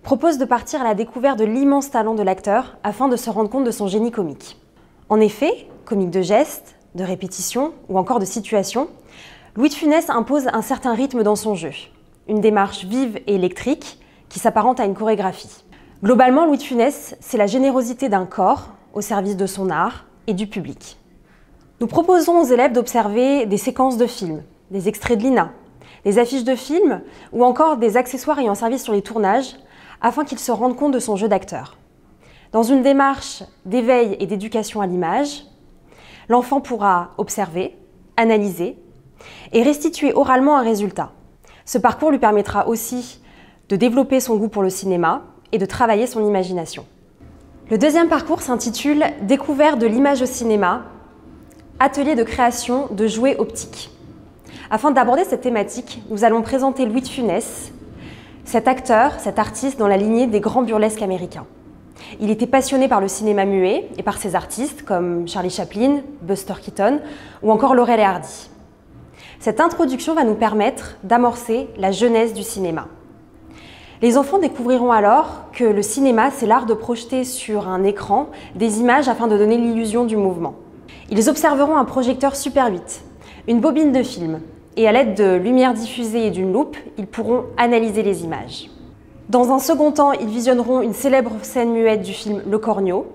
[SPEAKER 11] propose de partir à la découverte de l'immense talent de l'acteur afin de se rendre compte de son génie comique. En effet, comique de gestes, de répétition ou encore de situation, Louis de Funès impose un certain rythme dans son jeu, une démarche vive et électrique qui s'apparente à une chorégraphie. Globalement, Louis de Funès, c'est la générosité d'un corps au service de son art et du public. Nous proposons aux élèves d'observer des séquences de films, des extraits de l'INA, des affiches de films ou encore des accessoires ayant servi sur les tournages afin qu'ils se rendent compte de son jeu d'acteur. Dans une démarche d'éveil et d'éducation à l'image, l'enfant pourra observer, analyser et restituer oralement un résultat. Ce parcours lui permettra aussi de développer son goût pour le cinéma et de travailler son imagination. Le deuxième parcours s'intitule « Découverte de l'image au cinéma, atelier de création de jouets optiques ». Afin d'aborder cette thématique, nous allons présenter Louis de Funès, cet acteur, cet artiste dans la lignée des grands burlesques américains. il était passionné par le cinéma muet et par ses artistes comme Charlie Chaplin, Buster Keaton ou encore Laurel et Hardy. Cette introduction va nous permettre d'amorcer la genèse du cinéma. Les enfants découvriront alors que le cinéma, c'est l'art de projeter sur un écran des images afin de donner l'illusion du mouvement. Ils observeront un projecteur Super 8, une bobine de film, et à l'aide de lumière diffusée et d'une loupe, ils pourront analyser les images. Dans un second temps, ils visionneront une célèbre scène muette du film Le Corneau,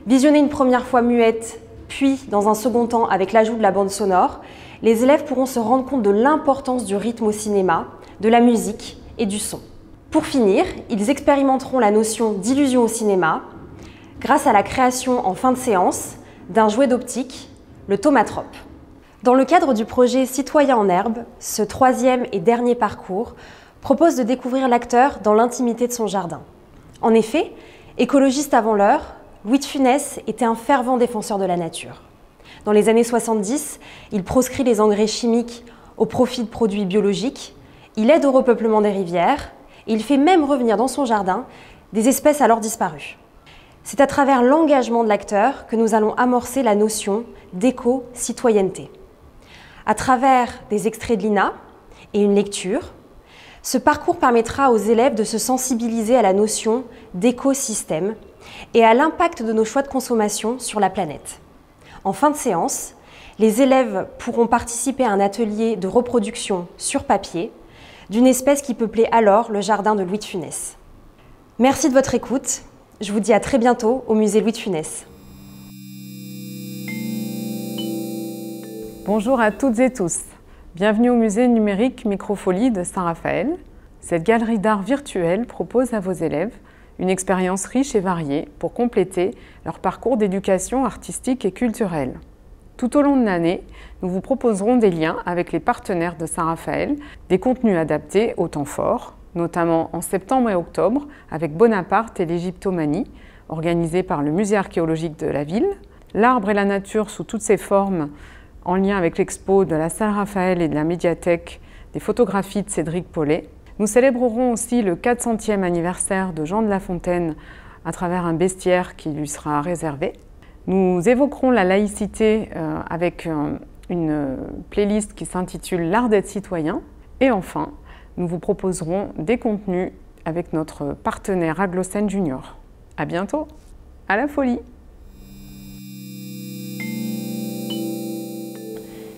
[SPEAKER 11] visionnée une première fois muette, puis dans un second temps avec l'ajout de la bande sonore, les élèves pourront se rendre compte de l'importance du rythme au cinéma, de la musique et du son. Pour finir, ils expérimenteront la notion d'illusion au cinéma grâce à la création en fin de séance d'un jouet d'optique, le thaumatrope. Dans le cadre du projet Citoyens en herbe, ce troisième et dernier parcours propose de découvrir l'acteur dans l'intimité de son jardin. En effet, écologiste avant l'heure, Louis de Funès était un fervent défenseur de la nature. Dans les années 70, il proscrit les engrais chimiques au profit de produits biologiques, il aide au repeuplement des rivières et il fait même revenir dans son jardin des espèces alors disparues. C'est à travers l'engagement de l'acteur que nous allons amorcer la notion d'éco-citoyenneté. À travers des extraits de l'INA et une lecture, ce parcours permettra aux élèves de se sensibiliser à la notion d'écosystème et à l'impact de nos choix de consommation sur la planète. En fin de séance, les élèves pourront participer à un atelier de reproduction sur papier d'une espèce qui peuplait alors le jardin de Louis de Funès. Merci de votre écoute. Je vous dis à très bientôt au musée Louis de Funès.
[SPEAKER 12] Bonjour à toutes et tous. Bienvenue au musée numérique Microfolie de Saint-Raphaël. Cette galerie d'art virtuel propose à vos élèves une expérience riche et variée pour compléter leur parcours d'éducation artistique et culturelle. Tout au long de l'année, nous vous proposerons des liens avec les partenaires de Saint-Raphaël, des contenus adaptés aux temps forts, notamment en septembre et octobre avec Bonaparte et l'Égyptomanie, organisés par le musée archéologique de la ville, l'arbre et la nature sous toutes ses formes, en lien avec l'expo de la salle Raphaël et de la médiathèque des photographies de Cédric Paulet. Nous célébrerons aussi le 400e anniversaire de Jean de La Fontaine à travers un bestiaire qui lui sera réservé. Nous évoquerons la laïcité avec une playlist qui s'intitule L'art d'être citoyen. Et enfin, nous vous proposerons des contenus avec notre partenaire Aglocène Junior. À bientôt, à la folie!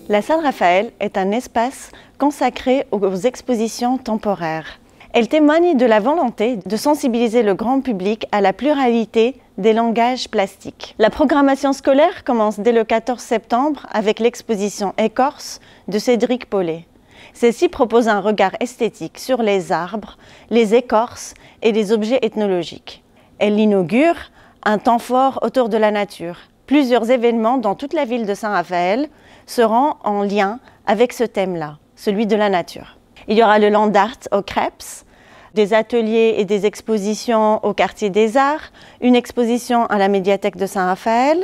[SPEAKER 13] La salle Raphaël est un espace consacré aux expositions temporaires. Elle témoigne de la volonté de sensibiliser le grand public à la pluralité des langages plastiques. La programmation scolaire commence dès le 14 septembre avec l'exposition Écorce de Cédric Paulet. Celle-ci propose un regard esthétique sur les arbres, les écorces et les objets ethnologiques. Elle inaugure un temps fort autour de la nature. Plusieurs événements dans toute la ville de Saint-Raphaël seront en lien avec ce thème-là, celui de la nature. Il y aura le Land Art au Crêpes, des ateliers et des expositions au quartier des Arts, une exposition à la médiathèque de Saint-Raphaël.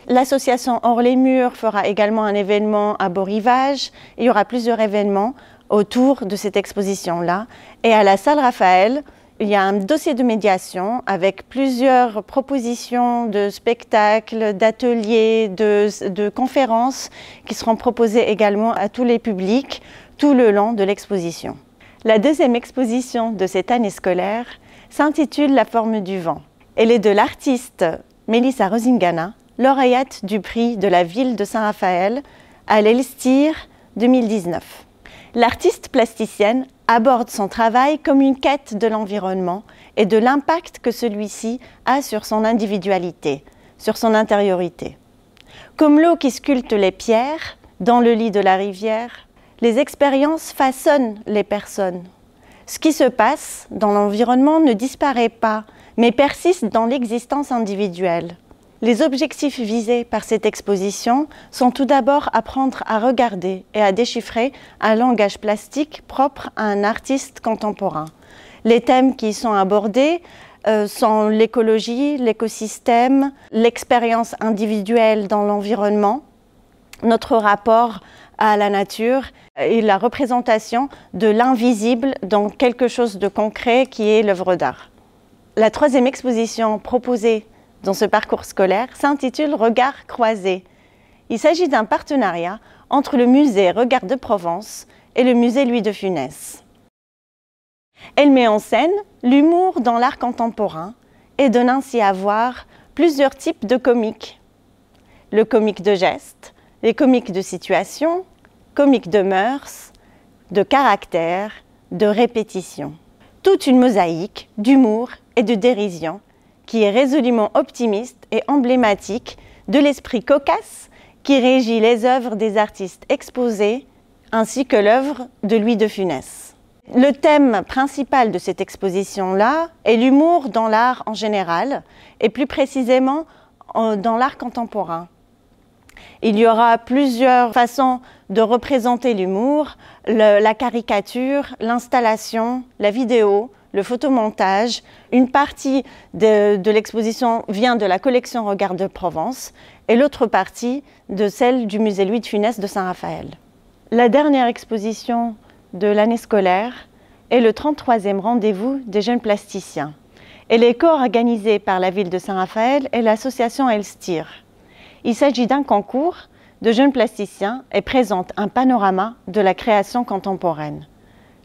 [SPEAKER 13] L'association Hors les Murs fera également un événement à Beau-Rivage. Il y aura plusieurs événements autour de cette exposition-là. Et à la salle Raphaël, il y a un dossier de médiation avec plusieurs propositions de spectacles, d'ateliers, de conférences qui seront proposées également à tous les publics tout le long de l'exposition. La deuxième exposition de cette année scolaire s'intitule La forme du vent. Elle est de l'artiste Melissa Rosingana, lauréate du prix de la ville de Saint-Raphaël à l'Elstir 2019. L'artiste plasticienne aborde son travail comme une quête de l'environnement et de l'impact que celui-ci a sur son individualité, sur son intériorité. Comme l'eau qui sculpte les pierres dans le lit de la rivière, les expériences façonnent les personnes. Ce qui se passe dans l'environnement ne disparaît pas, mais persiste dans l'existence individuelle. Les objectifs visés par cette exposition sont tout d'abord apprendre à regarder et à déchiffrer un langage plastique propre à un artiste contemporain. Les thèmes qui y sont abordés sont l'écologie, l'écosystème, l'expérience individuelle dans l'environnement, notre rapport à la nature et la représentation de l'invisible dans quelque chose de concret qui est l'œuvre d'art. La troisième exposition proposée dans ce parcours scolaire s'intitule « Regards croisés ». Il s'agit d'un partenariat entre le musée Regards de Provence et le musée Louis de Funès. Elle met en scène l'humour dans l'art contemporain et donne ainsi à voir plusieurs types de comiques. Le comique de geste, les comiques de situation, comiques de mœurs, de caractère, de répétition. Toute une mosaïque d'humour et de dérision qui est résolument optimiste et emblématique de l'esprit cocasse qui régit les œuvres des artistes exposés ainsi que l'œuvre de Louis de Funès. Le thème principal de cette exposition-là est l'humour dans l'art en général et plus précisément dans l'art contemporain. Il y aura plusieurs façons de représenter l'humour, la caricature, l'installation, la vidéo, le photomontage. Une partie de l'exposition vient de la collection Regards de Provence et l'autre partie de celle du musée Louis de Funès de Saint-Raphaël. La dernière exposition de l'année scolaire est le 33e rendez-vous des jeunes plasticiens. Elle est co-organisée par la ville de Saint-Raphaël et l'association Elstir. Il s'agit d'un concours de jeunes plasticiens et présente un panorama de la création contemporaine.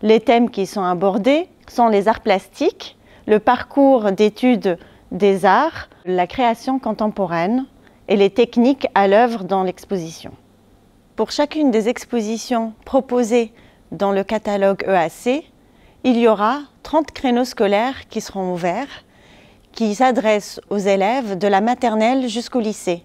[SPEAKER 13] Les thèmes qui sont abordés sont les arts plastiques, le parcours d'études des arts, la création contemporaine et les techniques à l'œuvre dans l'exposition. Pour chacune des expositions proposées dans le catalogue EAC, il y aura 30 créneaux scolaires qui seront ouverts, qui s'adressent aux élèves de la maternelle jusqu'au lycée.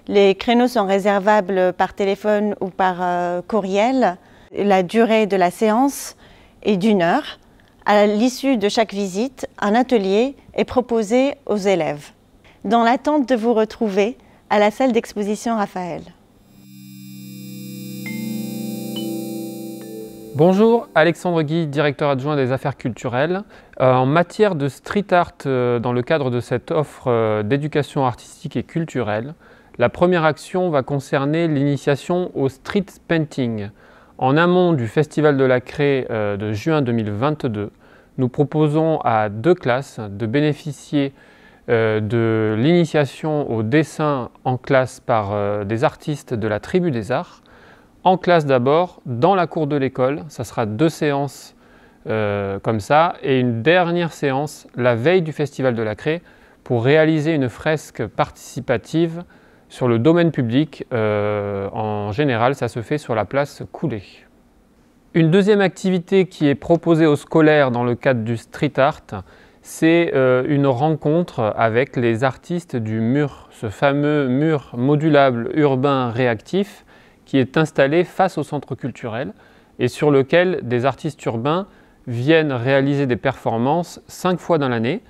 [SPEAKER 13] Les créneaux sont réservables par téléphone ou par courriel. La durée de la séance est d'1 heure. À l'issue de chaque visite, un atelier est proposé aux élèves, dans l'attente de vous retrouver à la salle d'exposition Raphaël.
[SPEAKER 14] Bonjour, Alexandre Guy, directeur adjoint des affaires culturelles. En matière de street art, dans le cadre de cette offre d'éducation artistique et culturelle, la première action va concerner l'initiation au street painting. En amont du Festival de la Craie de juin 2022, nous proposons à 2 classes de bénéficier de l'initiation au dessin en classe par des artistes de la Tribu des Arts. En classe d'abord, dans la cour de l'école, ça sera 2 séances comme ça, et une dernière séance la veille du Festival de la Craie pour réaliser une fresque participative sur le domaine public. En général, ça se fait sur la place Coulet. Une deuxième activité qui est proposée aux scolaires dans le cadre du street art, c'est une rencontre avec les artistes du mur, ce fameux mur modulable urbain réactif qui est installé face au centre culturel et sur lequel des artistes urbains viennent réaliser des performances 5 fois dans l'année,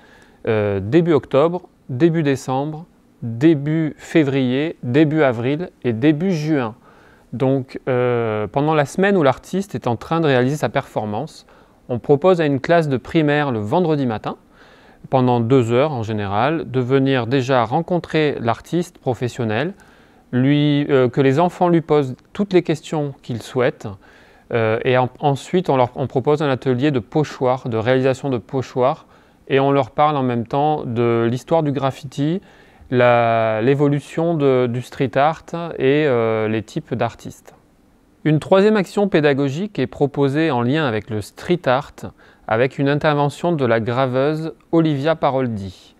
[SPEAKER 14] début octobre, début décembre, début février, début avril et début juin. Donc pendant la semaine où l'artiste est en train de réaliser sa performance, on propose à une classe de primaire le vendredi matin, pendant 2 heures en général, de venir déjà rencontrer l'artiste professionnel, que les enfants lui posent toutes les questions qu'ils souhaitent et ensuite on propose un atelier de pochoir, de réalisation de pochoir et on leur parle en même temps de l'histoire du graffiti, l'évolution du street art et les types d'artistes. Une troisième action pédagogique est proposée en lien avec le street art avec une intervention de la graveuse Olivia Paroldi.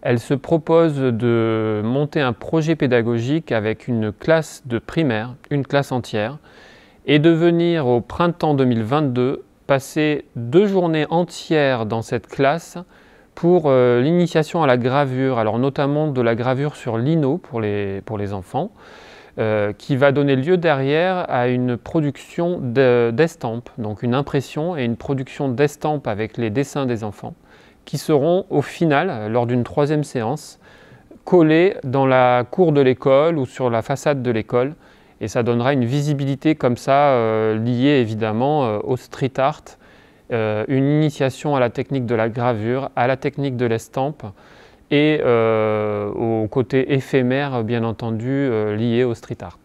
[SPEAKER 14] Elle se propose de monter un projet pédagogique avec une classe de primaire, une classe entière, et de venir au printemps 2022 passer 2 journées entières dans cette classe pour l'initiation à la gravure, alors notamment de la gravure sur lino pour les enfants, qui va donner lieu derrière à une production d'estampes, donc une impression et une production d'estampes avec les dessins des enfants, qui seront au final, lors d'une 3e séance, collés dans la cour de l'école ou sur la façade de l'école. Et ça donnera une visibilité comme ça, liée évidemment au street art, une initiation à la technique de la gravure, à la technique de l'estampe et au côté éphémère, bien entendu, lié au street art.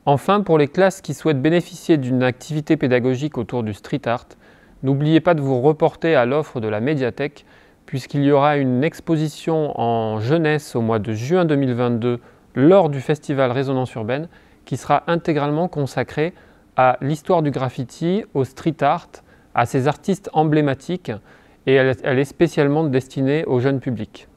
[SPEAKER 14] Enfin, pour les classes qui souhaitent bénéficier d'une activité pédagogique autour du street art, n'oubliez pas de vous reporter à l'offre de la médiathèque puisqu'il y aura une exposition en jeunesse au mois de juin 2022 lors du festival Résonance Urbaine qui sera intégralement consacrée à l'histoire du graffiti, au street art, à ces artistes emblématiques, et elle est spécialement destinée au jeune public.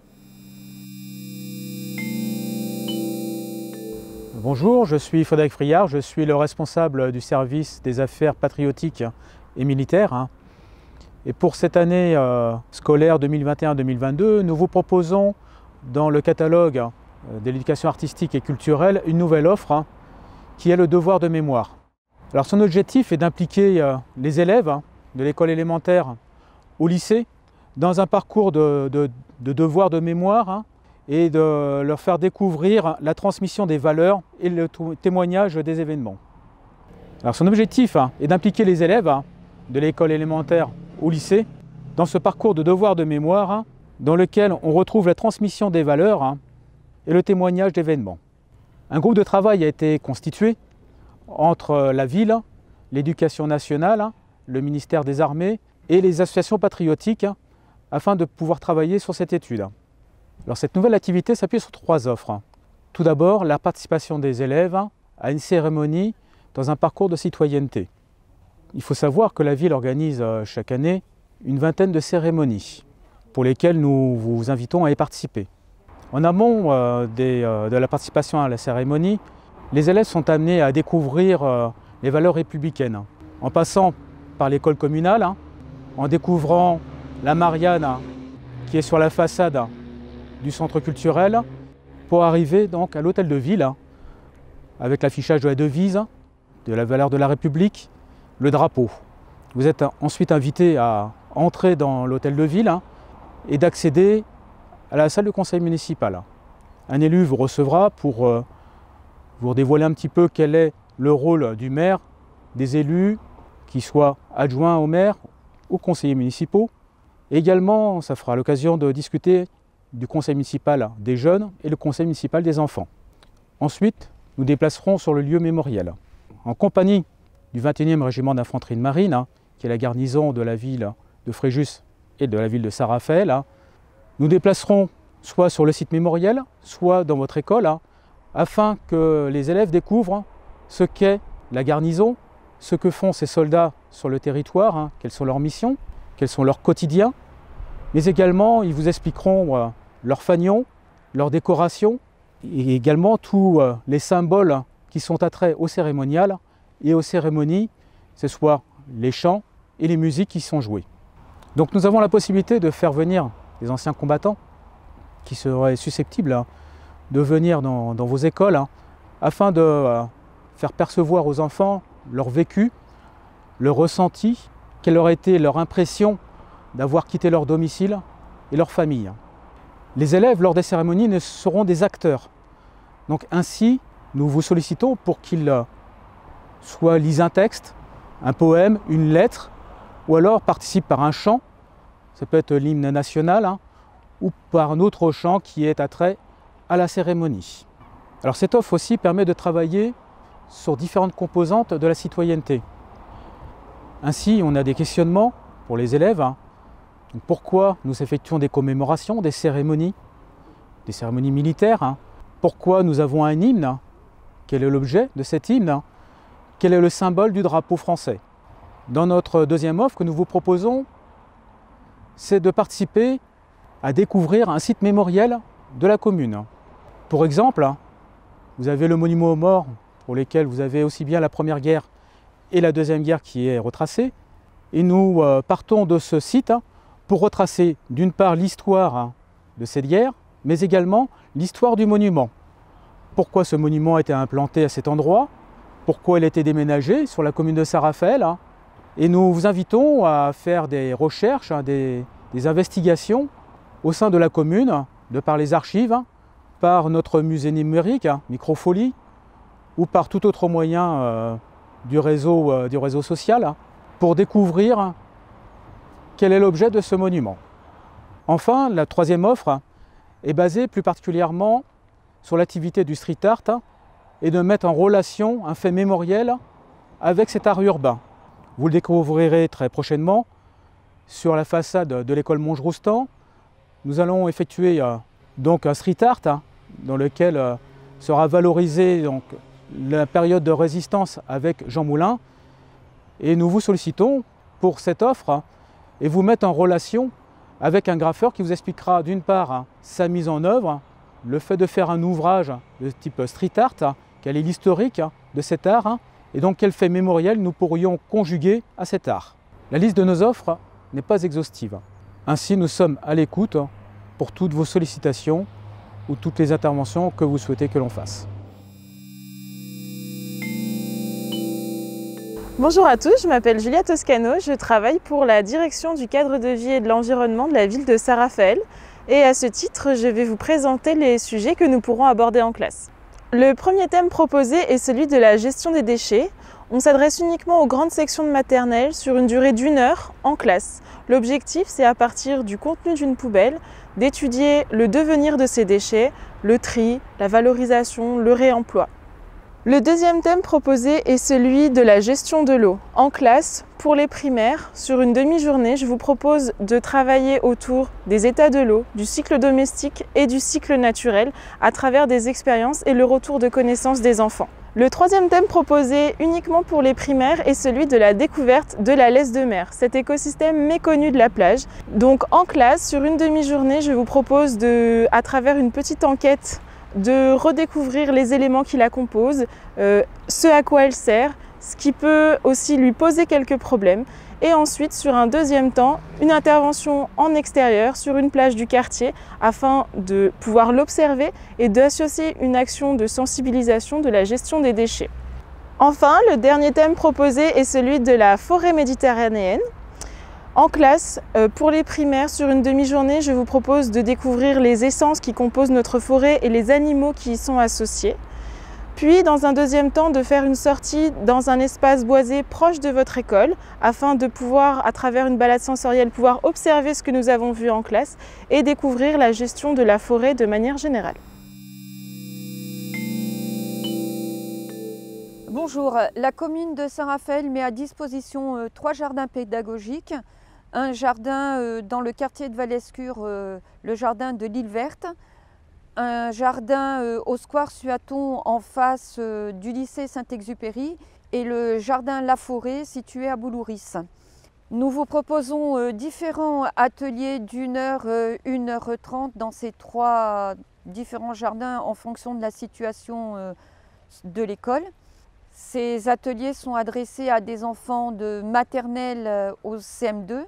[SPEAKER 15] Bonjour, je suis Frédéric Friard, je suis le responsable du service des affaires patriotiques et militaires. Et pour cette année scolaire 2021-2022, nous vous proposons dans le catalogue de l'éducation artistique et culturelle une nouvelle offre qui est le devoir de mémoire. Alors son objectif est d'impliquer les élèves de l'école élémentaire au lycée dans un parcours de devoir de mémoire et de leur faire découvrir la transmission des valeurs et le témoignage des événements. Alors son objectif est d'impliquer les élèves de l'école élémentaire au lycée dans ce parcours de devoir de mémoire dans lequel on retrouve la transmission des valeurs et le témoignage d'événements. Un groupe de travail a été constitué entre la ville, l'éducation nationale, le ministère des Armées et les associations patriotiques afin de pouvoir travailler sur cette étude. Alors cette nouvelle activité s'appuie sur 3 offres. Tout d'abord, la participation des élèves à une cérémonie dans un parcours de citoyenneté. Il faut savoir que la ville organise chaque année une vingtaine de cérémonies pour lesquelles nous vous invitons à y participer. En amont de la participation à la cérémonie, les élèves sont amenés à découvrir les valeurs républicaines, en passant par l'école communale, en découvrant la Marianne qui est sur la façade du centre culturel, pour arriver donc à l'hôtel de ville, avec l'affichage de la devise, de la valeur de la République, le drapeau. Vous êtes ensuite invité à entrer dans l'hôtel de ville et d'accéder à la salle de conseil municipal. Un élu vous recevra pour vous dévoiler un petit peu quel est le rôle du maire, des élus, qui soient adjoints au maire ou conseillers municipaux. Et également, ça fera l'occasion de discuter du conseil municipal des jeunes et le conseil municipal des enfants. Ensuite, nous déplacerons sur le lieu mémoriel. En compagnie du 21e régiment d'infanterie de marine, qui est la garnison de la ville de Fréjus et de la ville de Saint-Raphaël, nous déplacerons soit sur le site mémoriel, soit dans votre école, afin que les élèves découvrent ce qu'est la garnison, ce que font ces soldats sur le territoire, quelles sont leurs missions, quels sont leurs quotidiens, mais également ils vous expliqueront leurs fanions, leurs décorations, et également tous les symboles qui sont attraits au cérémonial et aux cérémonies, ce soit les chants et les musiques qui sont jouées. Donc nous avons la possibilité de faire venir des anciens combattants qui seraient susceptibles de venir dans vos écoles afin de faire percevoir aux enfants leur vécu, leur ressenti, quelle aurait été leur impression d'avoir quitté leur domicile et leur famille. Les élèves, lors des cérémonies, seront des acteurs. Donc ainsi, nous vous sollicitons pour qu'ils soit lisent un texte, un poème, une lettre, ou alors participent par un chant, ça peut être l'hymne national, ou par un autre chant qui est attrait à la cérémonie. Alors cette offre aussi permet de travailler sur différentes composantes de la citoyenneté. Ainsi, on a des questionnements pour les élèves. Donc, pourquoi nous effectuons des commémorations, des cérémonies militaires? Pourquoi nous avons un hymne? Quel est l'objet de cet hymne? Quel est le symbole du drapeau français? Dans notre deuxième offre que nous vous proposons, c'est de participer à découvrir un site mémoriel de la commune. Pour exemple, vous avez le monument aux morts pour lesquels vous avez aussi bien la Première Guerre et la Deuxième Guerre qui est retracée. Et nous partons de ce site pour retracer d'une part l'histoire de cette guerre, mais également l'histoire du monument. Pourquoi ce monument a été implanté à cet endroit? Pourquoi il a été déménagé sur la commune de Saint-Raphaël? Et nous vous invitons à faire des recherches, des investigations au sein de la commune, de par les archives, par notre musée numérique, Microfolie, ou par tout autre moyen du réseau social, pour découvrir quel est l'objet de ce monument. Enfin, la troisième offre est basée plus particulièrement sur l'activité du street art et de mettre en relation un fait mémoriel avec cet art urbain. Vous le découvrirez très prochainement sur la façade de l'école Mongeroustan, Nous allons effectuer donc un street art dans lequel sera valorisée donc, la période de résistance avec Jean Moulin. Et nous vous sollicitons pour cette offre et vous mettre en relation avec un graffeur qui vous expliquera d'une part sa mise en œuvre, le fait de faire un ouvrage de type street art, quel est l'historique de cet art et donc quel fait mémoriel nous pourrions conjuguer à cet art. La liste de nos offres n'est pas exhaustive. Ainsi, nous sommes à l'écoute pour toutes vos sollicitations ou toutes les interventions que vous souhaitez que l'on fasse.
[SPEAKER 10] Bonjour à tous, je m'appelle Julia Toscano, je travaille pour la direction du cadre de vie et de l'environnement de la ville de Saint-Raphaël et à ce titre, je vais vous présenter les sujets que nous pourrons aborder en classe. Le premier thème proposé est celui de la gestion des déchets. On s'adresse uniquement aux grandes sections de maternelle sur une durée d'1 heure en classe. L'objectif, c'est à partir du contenu d'une poubelle d'étudier le devenir de ces déchets, le tri, la valorisation, le réemploi. Le deuxième thème proposé est celui de la gestion de l'eau. En classe, pour les primaires, sur une demi-journée, je vous propose de travailler autour des états de l'eau, du cycle domestique et du cycle naturel à travers des expériences et le retour de connaissances des enfants. Le troisième thème proposé uniquement pour les primaires est celui de la découverte de la laisse de mer, cet écosystème méconnu de la plage. Donc en classe, sur une demi-journée, je vous propose à travers une petite enquête, de redécouvrir les éléments qui la composent, ce à quoi elle sert, ce qui peut aussi lui poser quelques problèmes. Et ensuite, sur un deuxième temps, une intervention en extérieur sur une plage du quartier afin de pouvoir l'observer et d'associer une action de sensibilisation de la gestion des déchets. Enfin, le dernier thème proposé est celui de la forêt méditerranéenne. En classe, pour les primaires, sur une demi-journée, je vous propose de découvrir les essences qui composent notre forêt et les animaux qui y sont associés. Puis, dans un deuxième temps, de faire une sortie dans un espace boisé proche de votre école, afin de pouvoir, à travers une balade sensorielle, pouvoir observer ce que nous avons vu en classe et découvrir la gestion de la forêt de manière générale.
[SPEAKER 16] Bonjour, la commune de Saint-Raphaël met à disposition 3 jardins pédagogiques. Un jardin dans le quartier de Val-Escure, le jardin de l'Île Verte. Un jardin au square Suaton en face du lycée Saint-Exupéry et le jardin La Forêt situé à Boulouris. Nous vous proposons différents ateliers d'1 heure, 1h30 dans ces 3 différents jardins en fonction de la situation de l'école. Ces ateliers sont adressés à des enfants de maternelle au CM2.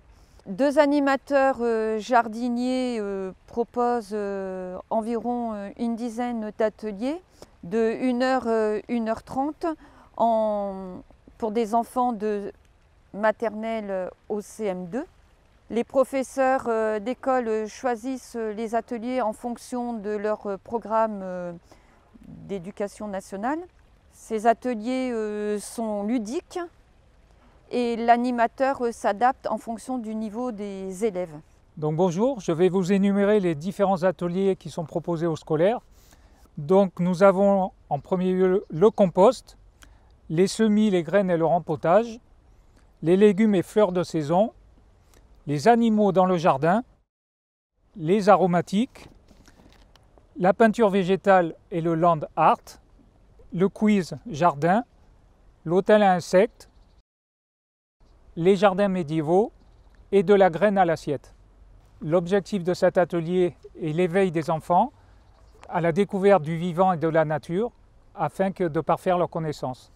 [SPEAKER 16] 2 animateurs jardiniers proposent environ une dizaine d'ateliers de 1 heure, 1h30 pour des enfants de maternelle au CM2. Les professeurs d'école choisissent les ateliers en fonction de leur programme d'éducation nationale. Ces ateliers sont ludiques et l'animateur s'adapte en fonction du niveau des élèves.
[SPEAKER 17] Donc bonjour, je vais vous énumérer les différents ateliers qui sont proposés aux scolaires. Donc nous avons en premier lieu le compost, les semis, les graines et le rempotage, les légumes et fleurs de saison, les animaux dans le jardin, les aromatiques, la peinture végétale et le land art, le quiz jardin, l'hôtel à insectes, les jardins médiévaux et de la graine à l'assiette. L'objectif de cet atelier est l'éveil des enfants à la découverte du vivant et de la nature afin de parfaire leurs connaissances.